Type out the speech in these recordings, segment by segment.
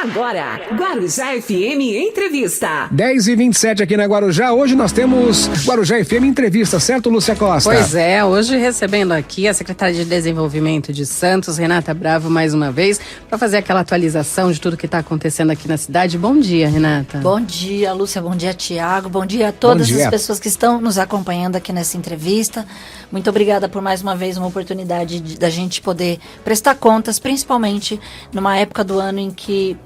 Agora, Guarujá FM Entrevista. 10h27 aqui na Guarujá. Hoje nós temos Guarujá FM Entrevista, certo, Lúcia Costa? Pois é, hoje recebendo aqui a secretária de Desenvolvimento de Santos, Renata Bravo, mais uma vez, para fazer aquela atualização de tudo que está acontecendo aqui na cidade. Bom dia, Renata. Bom dia, Lúcia. Bom dia, Tiago. Bom dia a todas as pessoas que estão nos acompanhando aqui nessa entrevista. Muito obrigada por mais uma vez uma oportunidade da gente poder prestar contas, principalmente numa época do ano em que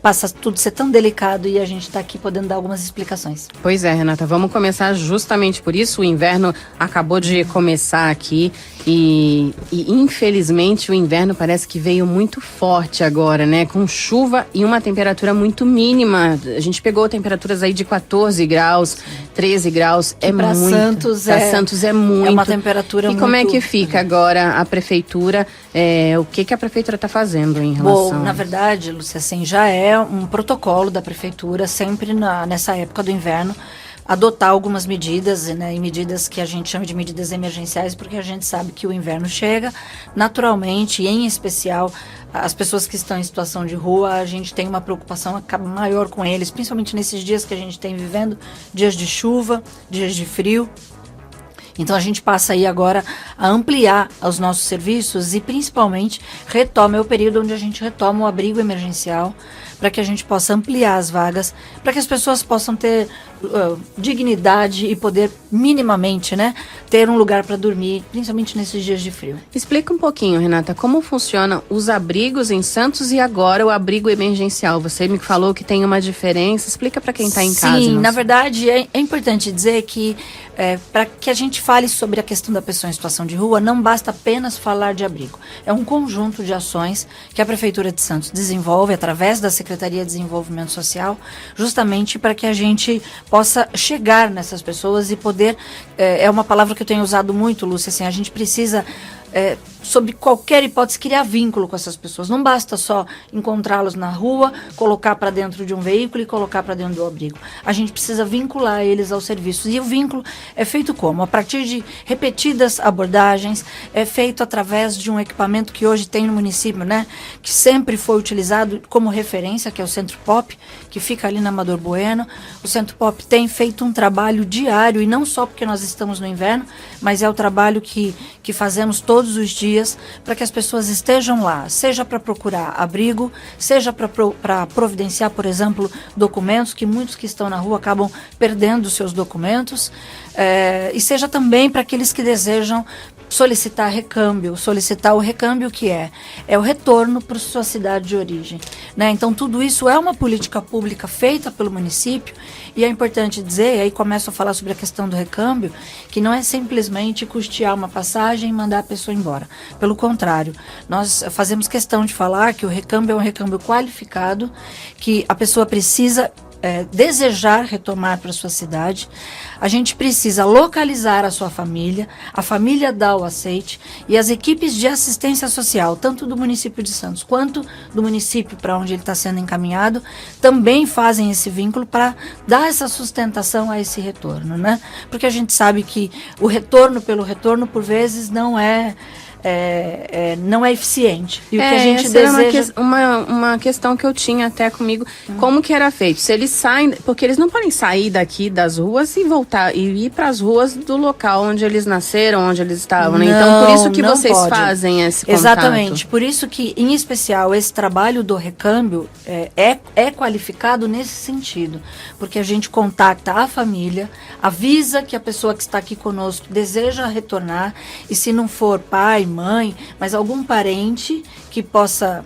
passa tudo ser tão delicado e a gente está aqui podendo dar algumas explicações. Pois é, Renata, vamos começar justamente por isso. O inverno acabou de começar aqui e infelizmente o inverno parece que veio muito forte agora, né? Com chuva e uma temperatura muito mínima. A gente pegou temperaturas aí de 14 graus, 13 graus. Para Santos é muito. É uma temperatura muito... E como é que fica agora a prefeitura? O que a prefeitura está fazendo em relação... Bom, na verdade, Lúcia, assim, já é um protocolo da prefeitura, sempre nessa época do inverno, adotar algumas medidas, né, e medidas que a gente chama de medidas emergenciais, porque a gente sabe que o inverno chega naturalmente, e em especial as pessoas que estão em situação de rua, a gente tem uma preocupação maior com eles, principalmente nesses dias que a gente tem vivendo, dias de chuva, dias de frio. Então a gente passa aí agora a ampliar os nossos serviços e principalmente é o período onde a gente retoma o abrigo emergencial, para que a gente possa ampliar as vagas, para que as pessoas possam ter dignidade e poder minimamente, né, ter um lugar para dormir, principalmente nesses dias de frio. Explica um pouquinho, Renata, como funcionam os abrigos em Santos e agora o abrigo emergencial. Você me falou que tem uma diferença. Explica para quem está em casa. Sim, na verdade é importante dizer que para que a gente fale sobre a questão da pessoa em situação de rua, não basta apenas falar de abrigo. É um conjunto de ações que a Prefeitura de Santos desenvolve através da Secretaria de Desenvolvimento Social, justamente para que a gente possa chegar nessas pessoas e poder... É uma palavra que eu tenho usado muito, Lúcia, assim, a gente precisa... sob qualquer hipótese, criar vínculo com essas pessoas. Não basta só encontrá-los na rua, colocar para dentro de um veículo e colocar para dentro do abrigo. A gente precisa vincular eles aos serviços. E o vínculo é feito como? A partir de repetidas abordagens, é feito através de um equipamento que hoje tem no município, né? Que sempre foi utilizado como referência, que é o Centro Pop, que fica ali na Amador Bueno. O Centro Pop tem feito um trabalho diário, e não só porque nós estamos no inverno, mas é o trabalho que fazemos todos os dias, para que as pessoas estejam lá, seja para procurar abrigo, seja para providenciar, por exemplo, documentos, que muitos que estão na rua acabam perdendo seus documentos, e seja também para aqueles que desejam solicitar o recâmbio que é o retorno para sua cidade de origem, né? Então tudo isso é uma política pública feita pelo município, e é importante dizer, e aí começo a falar sobre a questão do recâmbio, que não é simplesmente custear uma passagem e mandar a pessoa embora. Pelo contrário, nós fazemos questão de falar que o recâmbio é um recâmbio qualificado, que a pessoa precisa desejar retomar para sua cidade. A gente precisa localizar a sua família, a família dá o aceite, e as equipes de assistência social, tanto do município de Santos quanto do município para onde ele está sendo encaminhado, também fazem esse vínculo para dar essa sustentação a esse retorno, né? Porque a gente sabe que o retorno pelo retorno, por vezes, não é eficiente. E o que a gente deseja... uma questão que eu tinha até comigo, como que era feito? Se eles saem, porque eles não podem sair daqui das ruas e voltar, e ir para as ruas do local onde eles nasceram, onde eles estavam, né? Então, por isso que vocês fazem esse contato. Exatamente, por isso que, em especial, esse trabalho do recâmbio é qualificado nesse sentido, porque a gente contacta a família, avisa que a pessoa que está aqui conosco deseja retornar, e se não for pai, mãe, mas algum parente que possa,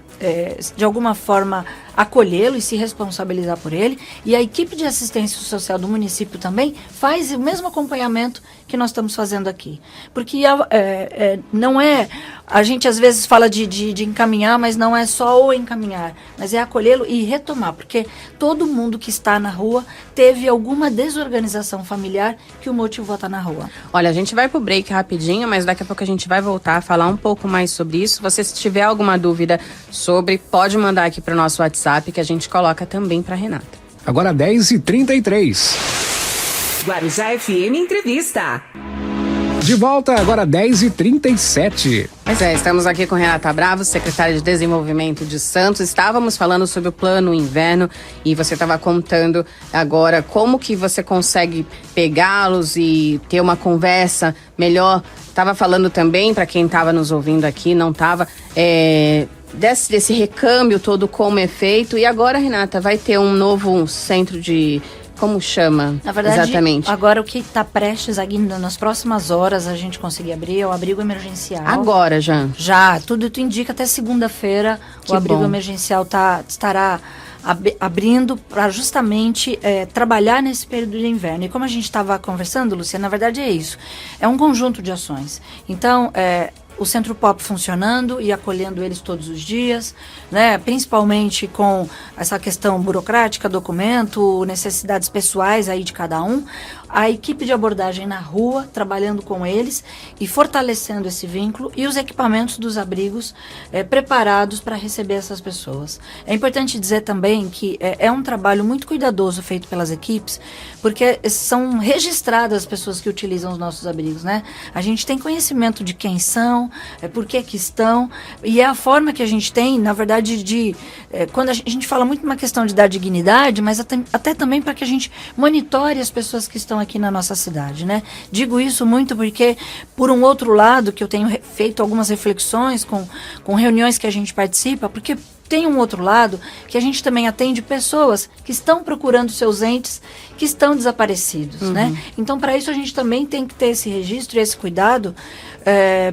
de alguma forma, acolhê-lo e se responsabilizar por ele. E a equipe de assistência social do município também faz o mesmo acompanhamento que nós estamos fazendo aqui. Porque não é... A gente às vezes fala de encaminhar, mas não é só o encaminhar, mas é acolhê-lo e retomar, porque todo mundo que está na rua teve alguma desorganização familiar que o motivou a estar na rua. Olha, a gente vai pro break rapidinho, mas daqui a pouco a gente vai voltar a falar um pouco mais sobre isso. Se tiver alguma dúvida sobre, pode mandar aqui para o nosso WhatsApp, que a gente coloca também para Renata. Agora 10h33. Guarujá FM Entrevista. De volta agora 10h37. Pois é, estamos aqui com Renata Bravo, secretária de Desenvolvimento de Santos. Estávamos falando sobre o Plano Inverno e você estava contando agora como que você consegue pegá-los e ter uma conversa melhor. Estava falando também, para quem estava nos ouvindo aqui, não estava, desse recâmbio todo, como é feito. E agora, Renata, vai ter um novo centro de... Como chama? Na verdade, exatamente? Agora o que está prestes ainda nas próximas horas a gente conseguir abrir é o abrigo emergencial. Agora já? Já, tudo indica até segunda-feira o abrigo bom. Emergencial estará abrindo para justamente trabalhar nesse período de inverno. E como a gente estava conversando, Luciana, na verdade é isso. É um conjunto de ações. Então, o Centro Pop funcionando e acolhendo eles todos os dias, né? Principalmente com essa questão burocrática, documento, necessidades pessoais aí de cada um. A equipe de abordagem na rua, trabalhando com eles e fortalecendo esse vínculo, e os equipamentos dos abrigos preparados para receber essas pessoas. É importante dizer também que é um trabalho muito cuidadoso feito pelas equipes, porque são registradas as pessoas que utilizam os nossos abrigos, né? A gente tem conhecimento de quem são, por que estão, e é a forma que a gente tem, na verdade, quando a gente fala muito numa questão de dar dignidade, mas até também para que a gente monitore as pessoas que estão aqui na nossa cidade, né? Digo isso muito porque, por um outro lado, que eu tenho feito algumas reflexões com reuniões que a gente participa, porque tem um outro lado que a gente também atende pessoas que estão procurando seus entes que estão desaparecidos, né? Então, para isso, a gente também tem que ter esse registro e esse cuidado,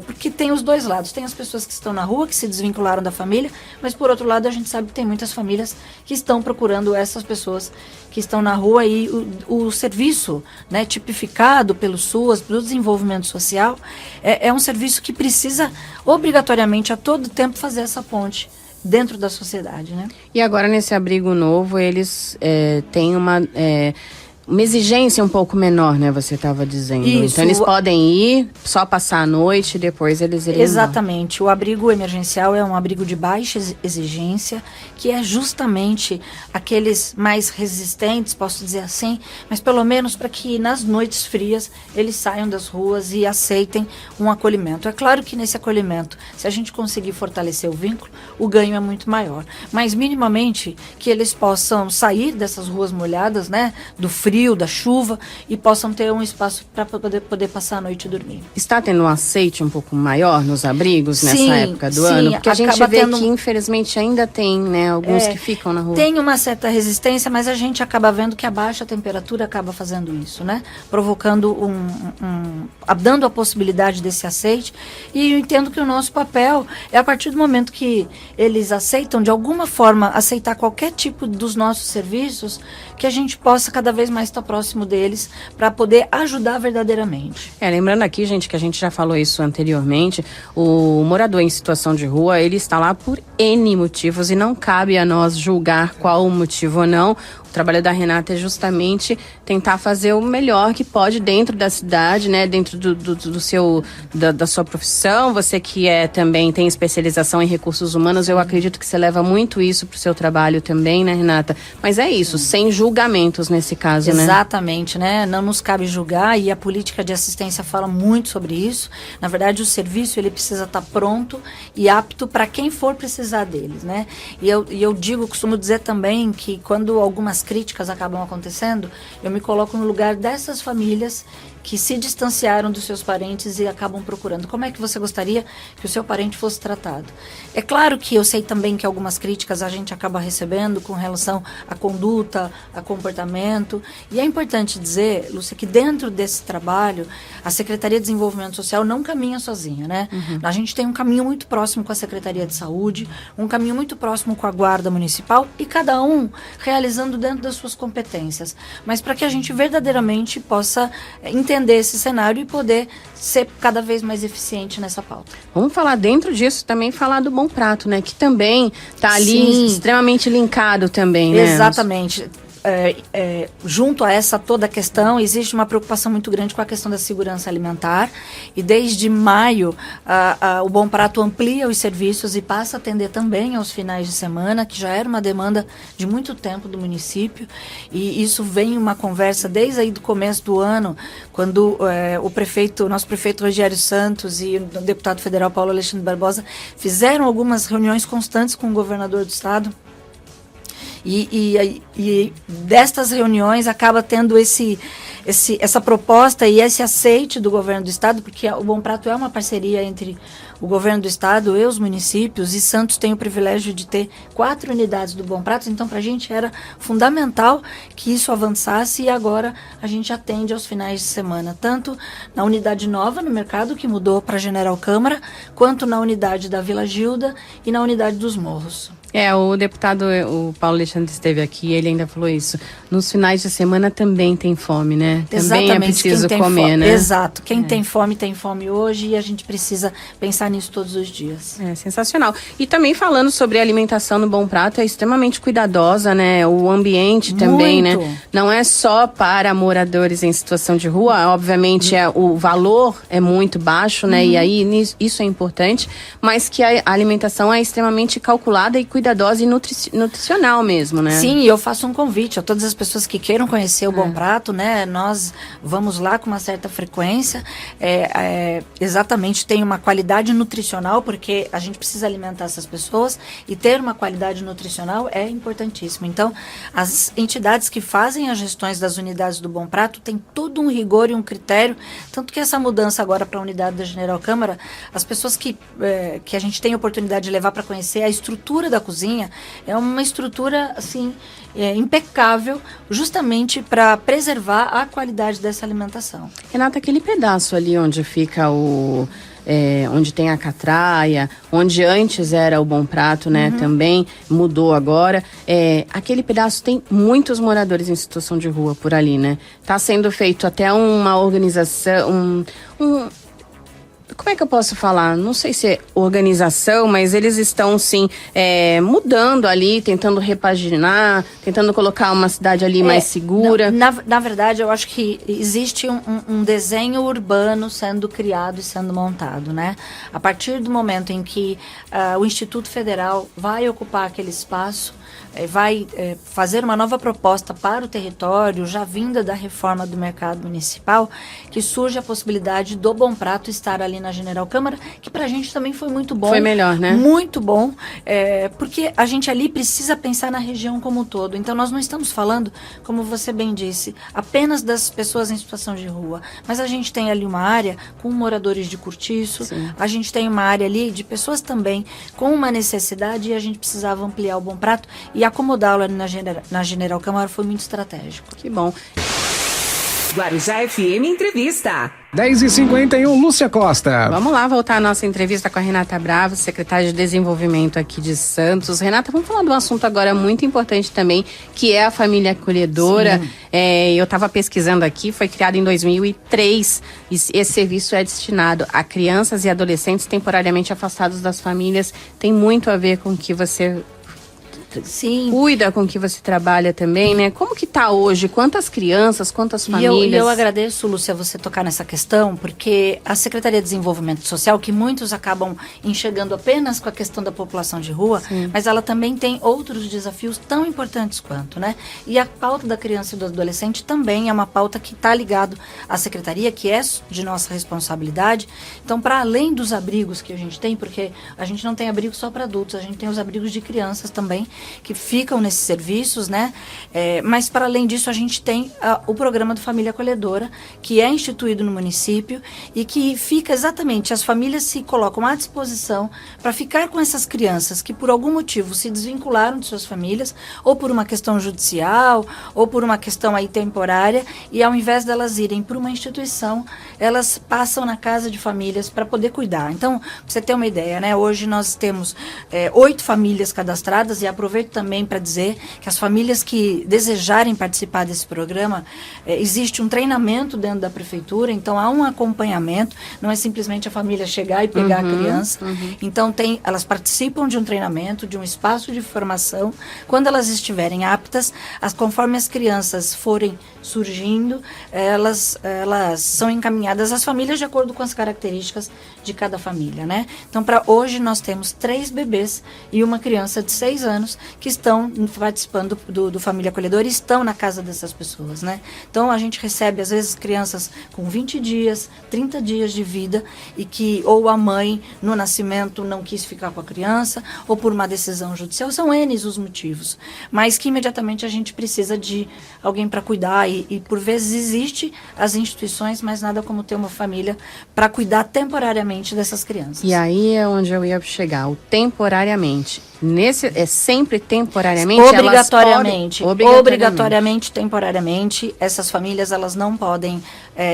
porque tem os dois lados. Tem as pessoas que estão na rua, que se desvincularam da família, mas, por outro lado, a gente sabe que tem muitas famílias que estão procurando essas pessoas que estão na rua, e o serviço, né, tipificado pelo SUAS, do desenvolvimento social, é um serviço que precisa, obrigatoriamente, a todo tempo, fazer essa ponte dentro da sociedade, né? E agora, nesse abrigo novo, eles têm uma exigência um pouco menor, né? Você estava dizendo. Isso. Então, eles podem ir, só passar a noite e depois eles iriam. Exatamente. O abrigo emergencial é um abrigo de baixa exigência, que é justamente aqueles mais resistentes, posso dizer assim, mas pelo menos para que nas noites frias eles saiam das ruas e aceitem um acolhimento. É claro que nesse acolhimento, se a gente conseguir fortalecer o vínculo, o ganho é muito maior. Mas minimamente que eles possam sair dessas ruas molhadas, né? Do frio, da chuva, e possam ter um espaço para poder passar a noite e dormir. Está tendo um aceite um pouco maior nos abrigos nessa época do sim, ano? Porque a gente vê que, infelizmente, ainda tem, né, alguns que ficam na rua. Tem uma certa resistência, mas a gente acaba vendo que a baixa temperatura acaba fazendo isso, né? Provocando dando a possibilidade desse aceite. E eu entendo que o nosso papel é, a partir do momento que eles aceitam, de alguma forma, aceitar qualquer tipo dos nossos serviços, que a gente possa cada vez mais estar próximo deles para poder ajudar verdadeiramente. Lembrando aqui, gente, que a gente já falou isso anteriormente, o morador em situação de rua, ele está lá por N motivos e não cabe a nós julgar qual o motivo ou não. O trabalho da Renata é justamente tentar fazer o melhor que pode dentro da cidade, né? Dentro da sua profissão. Você que também tem especialização em recursos humanos, eu acredito que você leva muito isso para o seu trabalho também, né, Renata? Mas é isso, sem julgamentos nesse caso, né? Exatamente, né? Não nos cabe julgar, e a política de assistência fala muito sobre isso. Na verdade, o serviço ele precisa estar pronto e apto para quem for precisar deles, né? E eu costumo dizer também que quando algumas críticas acabam acontecendo, eu me coloco no lugar dessas famílias que se distanciaram dos seus parentes e acabam procurando. Como é que você gostaria que o seu parente fosse tratado? É claro que eu sei também que algumas críticas a gente acaba recebendo com relação à conduta, a comportamento. E é importante dizer, Lúcia, que dentro desse trabalho, a Secretaria de Desenvolvimento Social não caminha sozinha, né? A gente tem um caminho muito próximo com a Secretaria de Saúde, um caminho muito próximo com a Guarda Municipal, e cada um realizando dentro das suas competências. Mas para que a gente verdadeiramente possa entender esse cenário e poder ser cada vez mais eficiente nessa pauta. Vamos falar dentro disso também, falar do Bom Prato, né? Que também está ali extremamente linkado também, né? Exatamente. junto a essa toda questão, existe uma preocupação muito grande com a questão da segurança alimentar, e desde maio o Bom Prato amplia os serviços e passa a atender também aos finais de semana, que já era uma demanda de muito tempo do município, e isso vem uma conversa desde aí do começo do ano, quando o nosso prefeito Rogério Santos e o deputado federal Paulo Alexandre Barbosa fizeram algumas reuniões constantes com o governador do estado. E destas reuniões acaba tendo essa proposta e esse aceite do governo do estado, porque o Bom Prato é uma parceria entre o governo do estado e os municípios, e Santos tem o privilégio de ter 4 unidades do Bom Prato, então para a gente era fundamental que isso avançasse, e agora a gente atende aos finais de semana, tanto na unidade nova no mercado, que mudou para General Câmara, quanto na unidade da Vila Gilda e na unidade dos Morros. O deputado, o Paulo Alexandre esteve aqui, ele ainda falou isso. Nos finais de semana também tem fome, né? Exatamente, também é preciso comer, né? Exato. Quem tem fome hoje, e a gente precisa pensar nisso todos os dias. É sensacional. E também falando sobre a alimentação no Bom Prato, é extremamente cuidadosa, né? O ambiente também, Muito. né? Não é só para moradores em situação de rua, obviamente o valor é muito baixo, né? E aí isso é importante, mas que a alimentação é extremamente calculada e cuidadosa e nutricional mesmo, né? Sim, e eu faço um convite a todas as pessoas que queiram conhecer o Bom Prato, né? Nós vamos lá com uma certa frequência, exatamente, tem uma qualidade nutricional, porque a gente precisa alimentar essas pessoas, e ter uma qualidade nutricional é importantíssimo. Então, as entidades que fazem as gestões das unidades do Bom Prato têm todo um rigor e um critério, tanto que essa mudança agora para a unidade da General Câmara, as pessoas que a gente tem a oportunidade de levar para conhecer a estrutura da cozinha, é uma estrutura assim impecável, justamente para preservar a qualidade dessa alimentação. Renata, aquele pedaço ali onde fica onde tem a catraia, onde antes era o Bom Prato, né? Também mudou agora. Aquele pedaço tem muitos moradores em situação de rua por ali, né? Tá sendo feito até uma organização, como é que eu posso falar? Não sei se é organização, mas eles estão, sim, mudando ali, tentando repaginar, tentando colocar uma cidade ali mais segura. Na verdade, eu acho que existe um desenho urbano sendo criado e sendo montado, né? A partir do momento em que o Instituto Federal vai ocupar aquele espaço, vai fazer uma nova proposta para o território, já vinda da reforma do mercado municipal, que surge a possibilidade do Bom Prato estar ali na General Câmara, que pra gente também foi muito bom. Foi melhor, né? Muito bom, porque a gente ali precisa pensar na região como um todo. Então nós não estamos falando, como você bem disse, apenas das pessoas em situação de rua, mas a gente tem ali uma área com moradores de cortiço, a gente tem uma área ali de pessoas também com uma necessidade, e a gente precisava ampliar o Bom Prato, e acomodá-lo ali na General Câmara foi muito estratégico. Que bom. Guarujá FM Entrevista. 10h51, Lúcia Costa. Vamos lá voltar a nossa entrevista com a Renata Bravo, secretária de Desenvolvimento aqui de Santos. Renata, vamos falar de um assunto agora muito importante também, que é a família acolhedora. Eu estava pesquisando aqui, foi criado em 2003. Esse serviço é destinado a crianças e adolescentes temporariamente afastados das famílias. Tem muito a ver com o que você cuida, com que você trabalha também, né? Como que tá hoje? Quantas crianças, quantas famílias? E eu agradeço, Lúcia, você tocar nessa questão, porque a Secretaria de Desenvolvimento Social, que muitos acabam enxergando apenas com a questão da população de rua, mas ela também tem outros desafios tão importantes quanto, né? E a pauta da criança e do adolescente também é uma pauta que está ligado à Secretaria, que é de nossa responsabilidade. Então, para além dos abrigos que a gente tem, porque a gente não tem abrigo só para adultos, a gente tem os abrigos de crianças também, que ficam nesses serviços, né? Mas, para além disso, a gente tem o programa do Família Acolhedora, que é instituído no município e que fica exatamente, as famílias se colocam à disposição para ficar com essas crianças que, por algum motivo, se desvincularam de suas famílias, ou por uma questão judicial, ou por uma questão aí temporária, e ao invés delas irem para uma instituição, elas passam na casa de famílias para poder cuidar. Então, pra você ter uma ideia, né? Hoje nós temos 8 famílias cadastradas, e aproveitando aproveito também para dizer que as famílias que desejarem participar desse programa, existe um treinamento dentro da prefeitura, então há um acompanhamento, não é simplesmente a família chegar e pegar a criança. Então elas participam de um treinamento, de um espaço de formação. Quando elas estiverem aptas, conforme as crianças forem surgindo, elas são encaminhadas às famílias de acordo com as características de cada família, né? Então, para hoje, nós temos 3 bebês e uma criança de 6 anos que estão participando do Família Acolhedora e estão na casa dessas pessoas, né? Então, a gente recebe, às vezes, crianças com 20 dias, 30 dias de vida e que ou a mãe, no nascimento, não quis ficar com a criança ou por uma decisão judicial, são N os motivos, mas que imediatamente a gente precisa de alguém para cuidar e por vezes existe as instituições, mas nada como ter uma família para cuidar temporariamente dessas crianças. E aí é onde eu ia chegar, o temporariamente. É sempre temporariamente? Obrigatoriamente, temporariamente. Essas famílias, elas não podem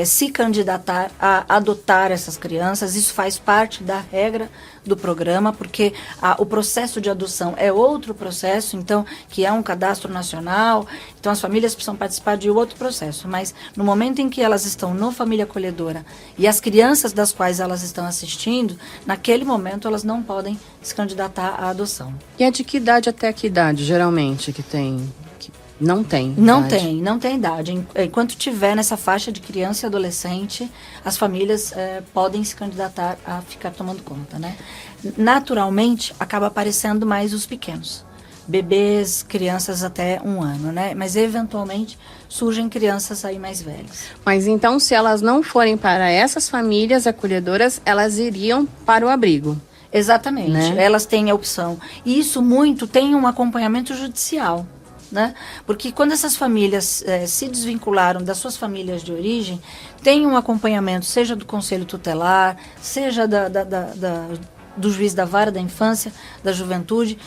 se candidatar a adotar essas crianças. Isso faz parte da regra do programa, porque o processo de adoção é outro processo, então, que é um cadastro nacional. Então, as famílias precisam participar de outro processo. Mas, no momento em que elas estão no Família Acolhedora e as crianças das quais elas estão assistindo, naquele momento, elas não podem se candidatar à adoção. E é de que idade até que idade, geralmente, que tem? Não tem idade. Não tem idade. Enquanto tiver nessa faixa de criança e adolescente, as famílias podem se candidatar a ficar tomando conta, né? Naturalmente, acaba aparecendo mais os pequenos. Bebês, crianças até 1 ano, né? Mas, eventualmente, surgem crianças aí mais velhas. Mas, então, se elas não forem para essas famílias acolhedoras, elas iriam para o abrigo. Exatamente, né? Elas têm a opção. E isso muito tem um acompanhamento judicial, né? Porque quando essas famílias se desvincularam das suas famílias de origem, tem um acompanhamento, seja do Conselho Tutelar, seja do juiz da vara da infância, da juventude,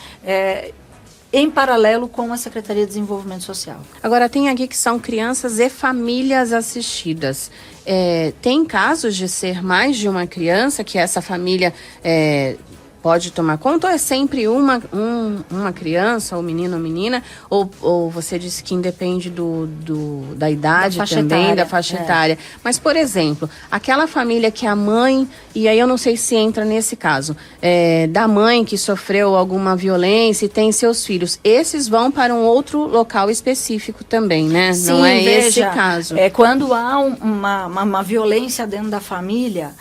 em paralelo com a Secretaria de Desenvolvimento Social. Agora, tem aqui que são crianças e famílias assistidas. Tem casos de ser mais de uma criança que essa família pode tomar conta, ou é sempre uma criança, ou menino ou menina, ou você disse que independe da idade também, etária, da faixa etária. Mas, por exemplo, aquela família que a mãe, e aí eu não sei se entra nesse caso, da mãe que sofreu alguma violência e tem seus filhos, esses vão para um outro local específico também, né? Sim, não é veja, esse caso. Quando há uma violência dentro da família,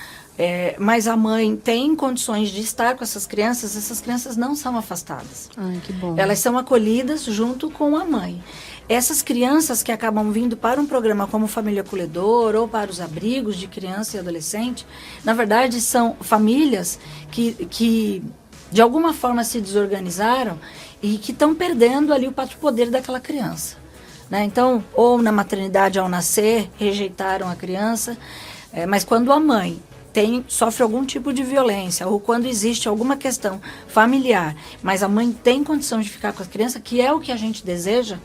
mas a mãe tem condições de estar com essas crianças não são afastadas. Ai, que bom. Elas são acolhidas junto com a mãe. Essas crianças que acabam vindo para um programa como Família Acolhedora ou para os abrigos de criança e adolescente, na verdade são famílias que de alguma forma se desorganizaram e que estão perdendo ali o poder daquela criança, né? Então, ou na maternidade ao nascer, rejeitaram a criança, mas quando a mãe sofre algum tipo de violência, ou quando existe alguma questão familiar, mas a mãe tem condição de ficar com a criança, que é o que a gente deseja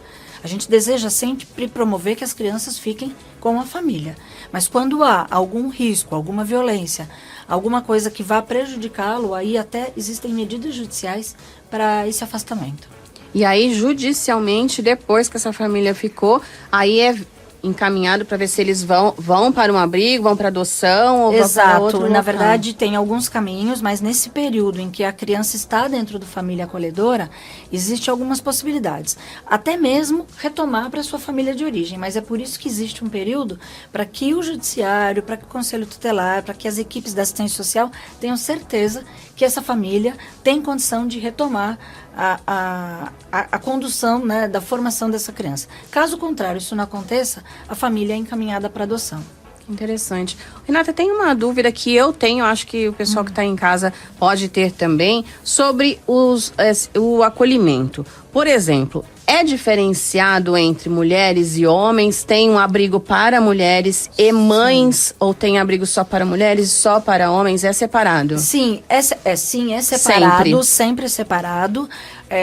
sempre promover que as crianças fiquem com a família. Mas quando há algum risco, alguma violência, alguma coisa que vá prejudicá-lo, aí até existem medidas judiciais para esse afastamento. E aí, judicialmente, depois que essa família ficou, aí é encaminhado para ver se eles vão para um abrigo, vão para adoção ou vão para outro local. Na verdade, tem alguns caminhos, mas nesse período em que a criança está dentro do Família Acolhedora, existem algumas possibilidades. Até mesmo retomar para sua família de origem, mas é por isso que existe um período para que o Judiciário, para que o Conselho Tutelar, para que as equipes da assistência social tenham certeza que essa família tem condição de retomar a condução, né, da formação dessa criança. Caso contrário, isso não aconteça, a família é encaminhada para adoção. Interessante. Renata, tem uma dúvida que eu tenho, acho que o pessoal que está em casa pode ter também, sobre o acolhimento. Por exemplo, é diferenciado entre mulheres e homens? Tem um abrigo para mulheres e mães? Ou tem abrigo só para mulheres e só para homens? É separado? Sim, é separado, sempre separado.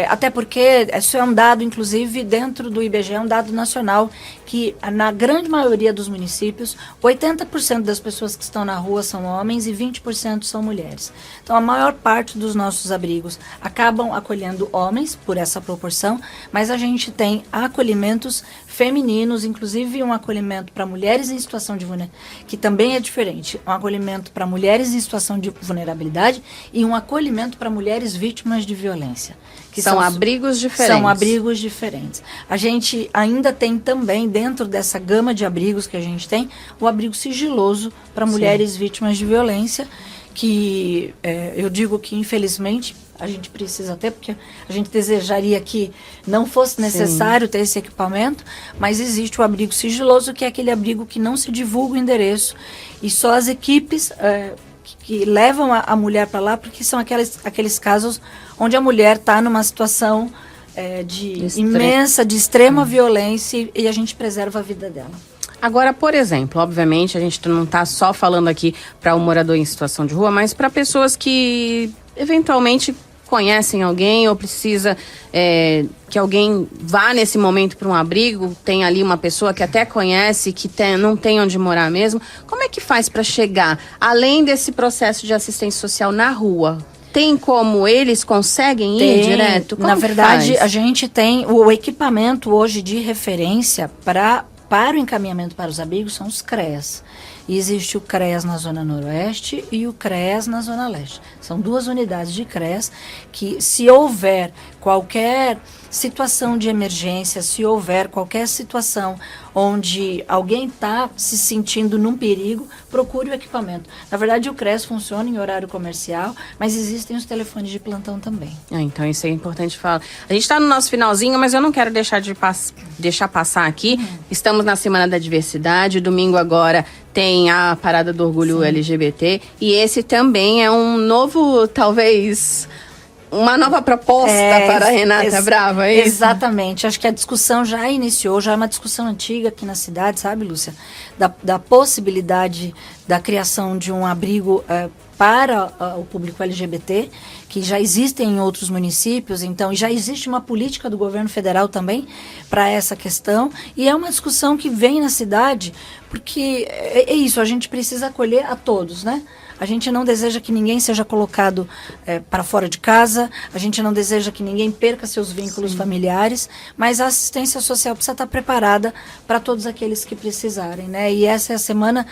Até porque isso é um dado, inclusive, dentro do IBGE, é um dado nacional, que na grande maioria dos municípios, 80% das pessoas que estão na rua são homens e 20% são mulheres. Então, a maior parte dos nossos abrigos acabam acolhendo homens, por essa proporção, mas a gente tem acolhimentos femininos, inclusive um acolhimento para mulheres em situação de vulnerabilidade, que também é diferente, um acolhimento para mulheres em situação de vulnerabilidade e um acolhimento para mulheres vítimas de violência. Que são abrigos diferentes. São abrigos diferentes. A gente ainda tem também, dentro dessa gama de abrigos que a gente tem, o abrigo sigiloso para mulheres vítimas de violência, que eu digo que, infelizmente, a gente precisa ter, porque a gente desejaria que não fosse necessário ter esse equipamento, mas existe o abrigo sigiloso, que é aquele abrigo que não se divulga o endereço, e só as equipes que levam a mulher para lá, porque são aqueles casos onde a mulher está numa situação de extrema violência, e a gente preserva a vida dela. Agora, por exemplo, obviamente, a gente não está só falando aqui para um morador em situação de rua, mas para pessoas que eventualmente conhecem alguém ou precisa que alguém vá nesse momento para um abrigo, tem ali uma pessoa que até conhece, que não tem onde morar mesmo. Como é que faz para chegar, além desse processo de assistência social na rua? Tem como eles conseguem ir direto? Como na verdade, faz? A gente tem o equipamento hoje de referência para o encaminhamento para os abrigos, são os CREAS. E existe o CREAS na Zona Noroeste e o CREAS na Zona Leste. São 2 unidades de CREAS que, se houver qualquer situação de emergência, se houver qualquer situação onde alguém está se sentindo num perigo, procure o equipamento. Na verdade, o CREAS funciona em horário comercial, mas existem os telefones de plantão também. Então isso é importante falar. A gente está no nosso finalzinho, mas eu não quero deixar passar aqui. Estamos na Semana da Diversidade, domingo agora tem a Parada do Orgulho LGBT, e esse também é um novo, talvez, uma nova proposta para a Renata Brava, é isso? Exatamente. Acho que a discussão já iniciou, já é uma discussão antiga aqui na cidade, sabe, Lúcia? Da possibilidade da criação de um abrigo para o público LGBT, que já existem em outros municípios, então já existe uma política do governo federal também para essa questão, e é uma discussão que vem na cidade, porque é isso, a gente precisa acolher a todos, né? A gente não deseja que ninguém seja colocado para fora de casa, a gente não deseja que ninguém perca seus vínculos familiares, mas a assistência social precisa estar preparada para todos aqueles que precisarem, né? E essa é a semana,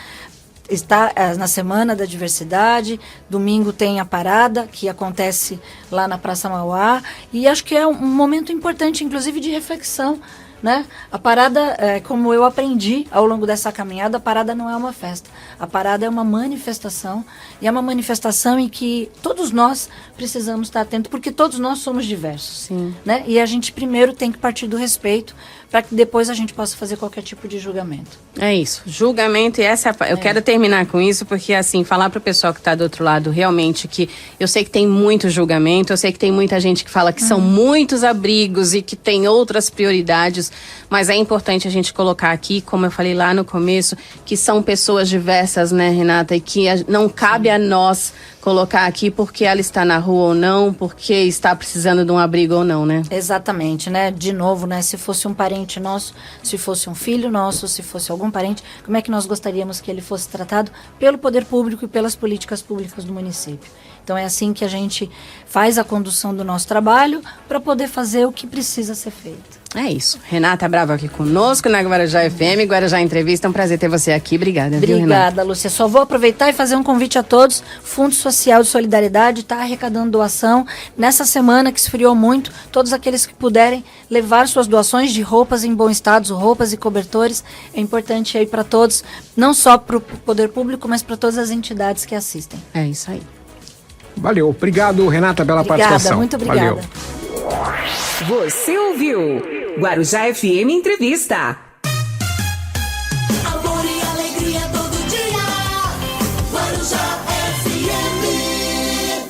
está na Semana da Diversidade, domingo tem a parada, que acontece lá na Praça Mauá, e acho que é um momento importante, inclusive, de reflexão, né? A parada, como eu aprendi ao longo dessa caminhada, a parada não é uma festa. A parada é uma manifestação, e é uma manifestação em que todos nós precisamos estar atentos, porque todos nós somos diversos. Sim. Né? E a gente primeiro tem que partir do respeito, para que depois a gente possa fazer qualquer tipo de julgamento. É isso, julgamento, e eu quero terminar com isso, porque assim, falar para o pessoal que está do outro lado, realmente, que eu sei que tem muito julgamento, eu sei que tem muita gente que fala que são muitos abrigos e que tem outras prioridades, mas é importante a gente colocar aqui, como eu falei lá no começo, que são pessoas diversas, né, Renata, e que não cabe a nós colocar aqui porque ela está na rua ou não, porque está precisando de um abrigo ou não, né? Exatamente, né? De novo, né? Se fosse um parente nosso, se fosse um filho nosso, se fosse algum parente, como é que nós gostaríamos que ele fosse tratado pelo poder público e pelas políticas públicas do município? Então é assim que a gente faz a condução do nosso trabalho para poder fazer o que precisa ser feito. É isso. Renata Brava aqui conosco na Guarujá FM, Guarujá Entrevista. É um prazer ter você aqui. Obrigada, viu, Renata? Obrigada, Lúcia. Só vou aproveitar e fazer um convite a todos. Fundo Social de Solidariedade está arrecadando doação. Nessa semana que esfriou muito, todos aqueles que puderem levar suas doações de roupas em bom estado, roupas e cobertores, é importante aí para todos, não só para o poder público, mas para todas as entidades que assistem. É isso aí. Valeu. Obrigado, Renata, pela participação. Muito obrigada. Valeu. Você ouviu Guarujá FM Entrevista.